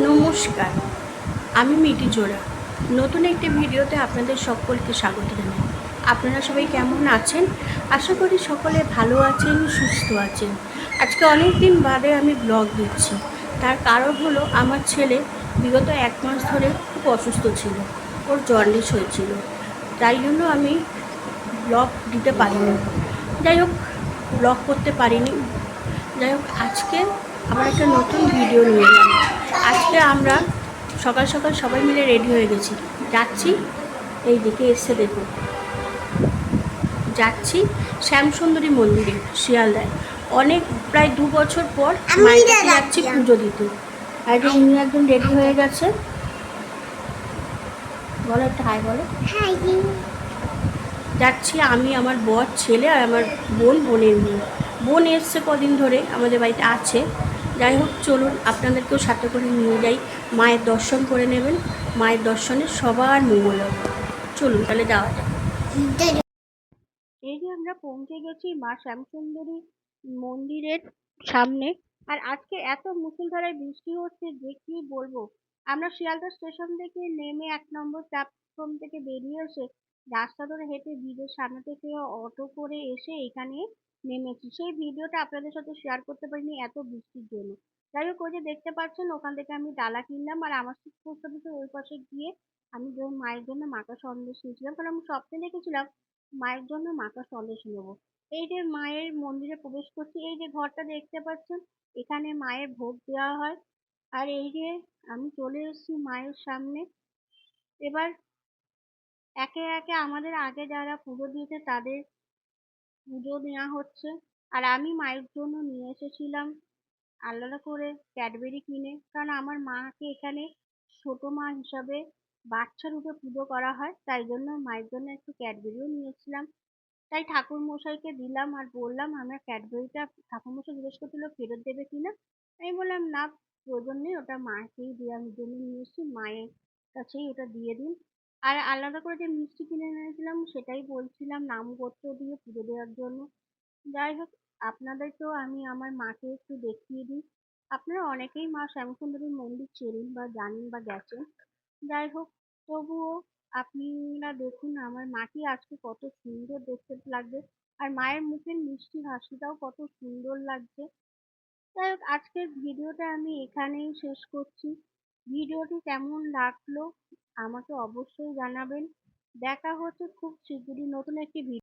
নমস্কার, আমি মিটি জোড়া। নতুন একটি ভিডিওতে আপনাদের সকলকে স্বাগত জানাই। আপনারা সবাই কেমন আছেন? আশা করি সকলে ভালো আছেন, সুস্থ আছেন। আজকে অনেক দিন বাদে আমি ব্লগ দিচ্ছি। তার কারণ হলো আমার ছেলে বিগত 1 মাস ধরে খুব অসুস্থ ছিল, ওর জন্ডিস হয়েছিল। তাই জন্য আমি ব্লগ দিতে পারিনি। যাই হোক, ব্লগ করতে পারিনি। যাই হোক, আজকে আবার একটা নতুন ভিডিও নিয়ে এলাম। আজকে আমরা সকাল সকাল সবাই মিলে রেডি হয়ে গেছি, যাচ্ছি। এই দিকে এসে দেখুন, যাচ্ছি শ্যামসুন্দরী মন্দিরে শিয়ালদায়। অনেক প্রায় 2 বছর পর মায়ের কাছে যাচ্ছি পুজো দিতে। আর উনি একজন রেডি হয়ে গেছে। বলো একটা হাই বলো। যাচ্ছি আমি, আমার বর, ছেলে আর আমার বোনের মেয়ে। বোন এসছে কদিন ধরে, আমাদের বাড়িতে আছে। যাই হোক, চলুন আপনাদেরকেও সাথে করে নিয়ে যাই। মায়ের দর্শন করে নেবেন, মায়ের দর্শনে সবার মঙ্গল হবে। চলুন তাহলে যাওয়া যাক। এই যে আমরা পৌঁছে গেছি মা শ্যামসুন্দরী মন্দিরের সামনে। আর আজকে এত মুষলধারায় বৃষ্টি হচ্ছে যে কি বলবো। আমরা শিয়ালদা স্টেশন থেকে নেমে 1 নম্বর প্ল্যাটফর্ম থেকে বেরিয়ে এসে রাস্তা ধরে হেঁটে ব্রিজের সামনে থেকে অটো করে এসে এখানে নেমেছি। সেই ভিডিওটা আপনাদের সাথে শেয়ার করতে পারিনি এত বৃষ্টির জন্য। যাই হোক, ওই যে দেখতে পাচ্ছেন ওখান থেকে আমি ডালা কিনলাম। আর আমার পোস্ট অফিসের ওই পাশে গিয়ে আমি মায়ের জন্য মাখা সন্দেশ নিয়েছিলাম, কারণ আমি স্বপ্নে দেখেছিলাম মায়ের জন্য মাখা সন্দেশ নেবো। এই যে মায়ের মন্দিরে প্রবেশ করছি, এই যে ঘরটা দেখতে পাচ্ছেন, এখানে মায়ের ভোগ দেওয়া হয়। আর এই যে আমি চলে এসেছি মায়ের সামনে। এবার একে একে আমাদের আগে যারা পুজো দিয়েছে তাদের পুজো নেওয়া হচ্ছে। আর আমি মায়ের জন্য নিয়ে এসেছিলাম আলাদা করে ক্যাডবেরি কিনে, কারণ আমার মাকে এখানে ছোট মা হিসাবে বাচ্চা রূপে পুজো করা হয়, তাই জন্য মায়ের জন্য একটু ক্যাডবেরিও নিয়েছিলাম। তাই ঠাকুর মশাইকে দিলাম আর বললাম আমার ক্যাডবেরিটা, ঠাকুর মশাই জিজ্ঞেস করছিল ফেরত দেবে কিনা। আমি বললাম না, প্রয়োজন নেই, ওটা মাকেই দেওয়ার জন্য নিয়ে এসেছি, মায়ের কাছেই ওটা দিয়ে দিন। আর আলাদা করে যে মিষ্টি কিনে এনেছিলাম সেটাই বলছিলাম নামগোত্র দিয়ে পুজো দেওয়ার জন্য। যাই হোক, আপনাদেরকেও আমি আমার মাকে একটু দেখিয়ে দিই। আপনারা অনেকেই মা শ্যামসুন্দরীর মন্দির চেনেন বা জানেন বা গেছেন। যাই হোক, তবুও আপনারা দেখুন আমার মাকে আজকে কত সুন্দর দেখতে লাগবে। আর মায়ের মুখের মিষ্টি হাসিটাও কত সুন্দর লাগছে। যাই হোক, আজকের ভিডিওটা আমি এখানেই শেষ করছি। ভিডিওটি কেমন লাগলো আমাকে অবশ্যই জানাবেন। দেখা হচ্ছে খুব শীঘ্রই নতুন একটি ভিডিও।